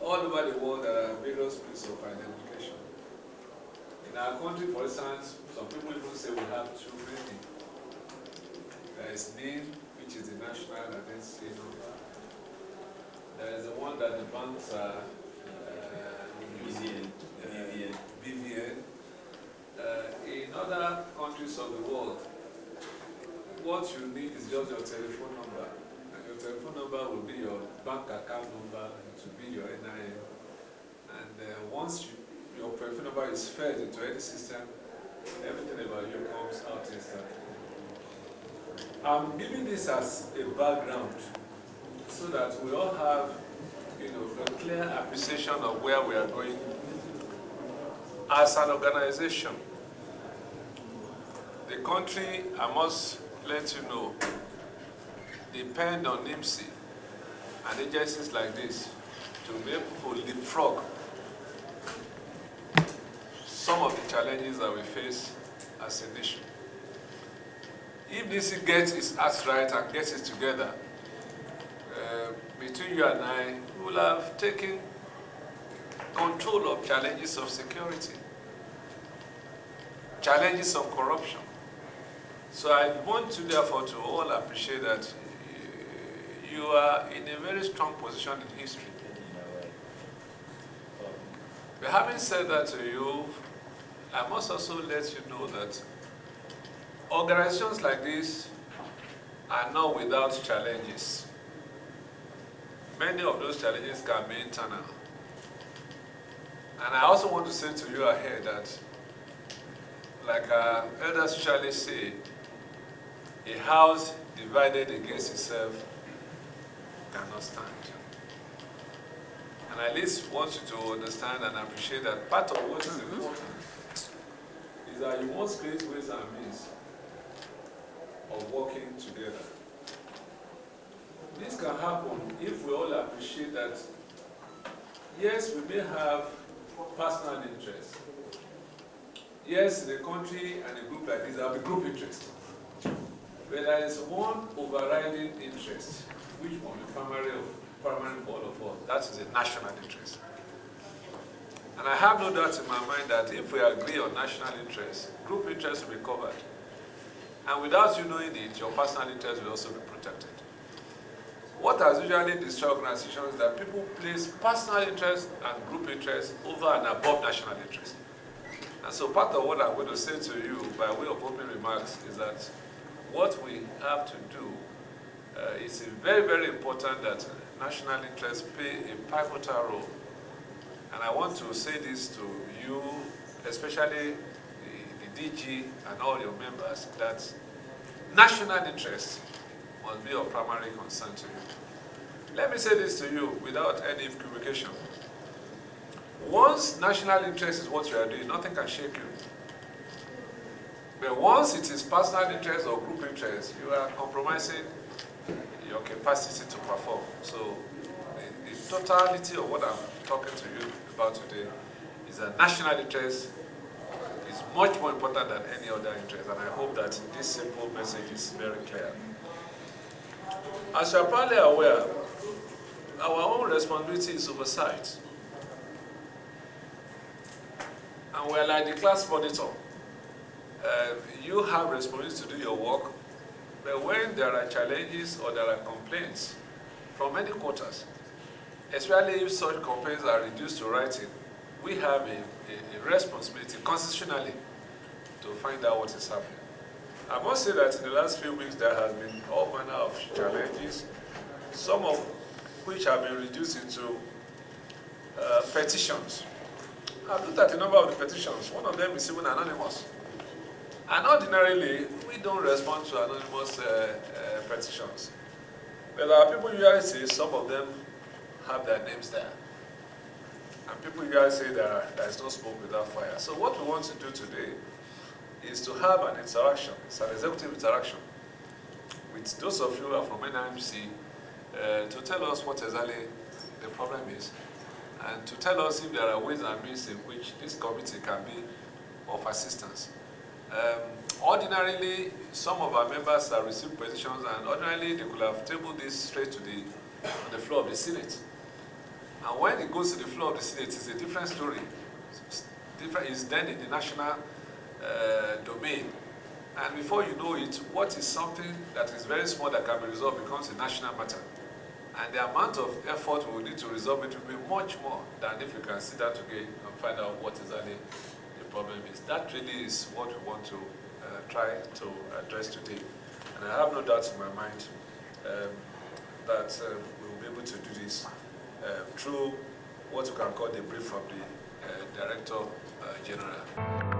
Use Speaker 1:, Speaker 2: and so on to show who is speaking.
Speaker 1: all over the world there are various places of identification. In our country, for instance, some people even say we have two really. There is NIM, which is the National Identity Number. There is the one that the banks are using, BVN. In other countries of the world, what you need is just your telephone number. And your telephone number will be your bank account number, it will be your NIM. And once your telephone number is fed into any system, everything about you comes out instantly. I'm giving this as a background so that we all have, a clear appreciation of where we are going as an organization. The country, I must let you know, depend on NIMC and agencies like this to be able to leapfrog some of the challenges that we face as a nation. If NIMC gets its acts right and gets it together, between you and I, we will have taken control of challenges of security, challenges of corruption. So I want you therefore to all appreciate that you are in a very strong position in history. But having said that to you, I must also let you know that organizations like this are not without challenges. Many of those challenges can be internal. And I also want to say to you ahead that, like elders usually say, a house divided against itself cannot stand. And I at least want you to understand and appreciate that part of what is important is that you must create ways and means of working together. This can happen if we all appreciate that, yes, we may have personal interests. Yes, in a country and a group like this, there will be group interest. But there is one overriding interest, which will be primary for all of us. That is a national interest. And I have no doubt in my mind that if we agree on national interest, group interest will be covered. And without you knowing it, your personal interest will also be protected. What has usually destroyed organizations is that people place personal interest and group interest over and above national interest. And so part of what I'm going to say to you by way of opening remarks is that what we have to do is very, very important that national interests play a pivotal role. And I want to say this to you, especially the DG and all your members, that national interest must be of primary concern to you. Let me say this to you without any equivocation. Once national interest is what you are doing, nothing can shake you. But once it is personal interest or group interest, you are compromising your capacity to perform. So the totality of what I'm talking to you about today is that national interest is much more important than any other interest. And I hope that this simple message is very clear. As you are probably aware, our own responsibility is oversight. And we are like the class monitor. You have responsibility to do your work, but when there are challenges or there are complaints from many quarters, especially if such complaints are reduced to writing, we have a responsibility constitutionally to find out what is happening. I must say that in the last few weeks there has been all manner of challenges, some of which have been reduced into petitions. I've looked at the number of the petitions. One of them is even anonymous. And ordinarily, we don't respond to anonymous petitions. But our people usually say some of them have their names there. And people usually say there is no smoke without fire. So what we want to do today is to have an interaction. It's an executive interaction with those of you who are from NIMC to tell us what exactly the problem is and to tell us if there are ways and means in which this committee can be of assistance. Ordinarily, some of our members have received petitions, and ordinarily they could have tabled this straight to the floor of the Senate. And when it goes to the floor of the Senate, it's a different story. It's then in the national domain. And before you know it, what is something that is very small that can be resolved becomes a national matter. And the amount of effort we will need to resolve it will be much more than if we can sit down together and find out what exactly the problem is. That really is what we want to try to address today. And I have no doubt in my mind that we will be able to do this through what we can call the brief from the Director General.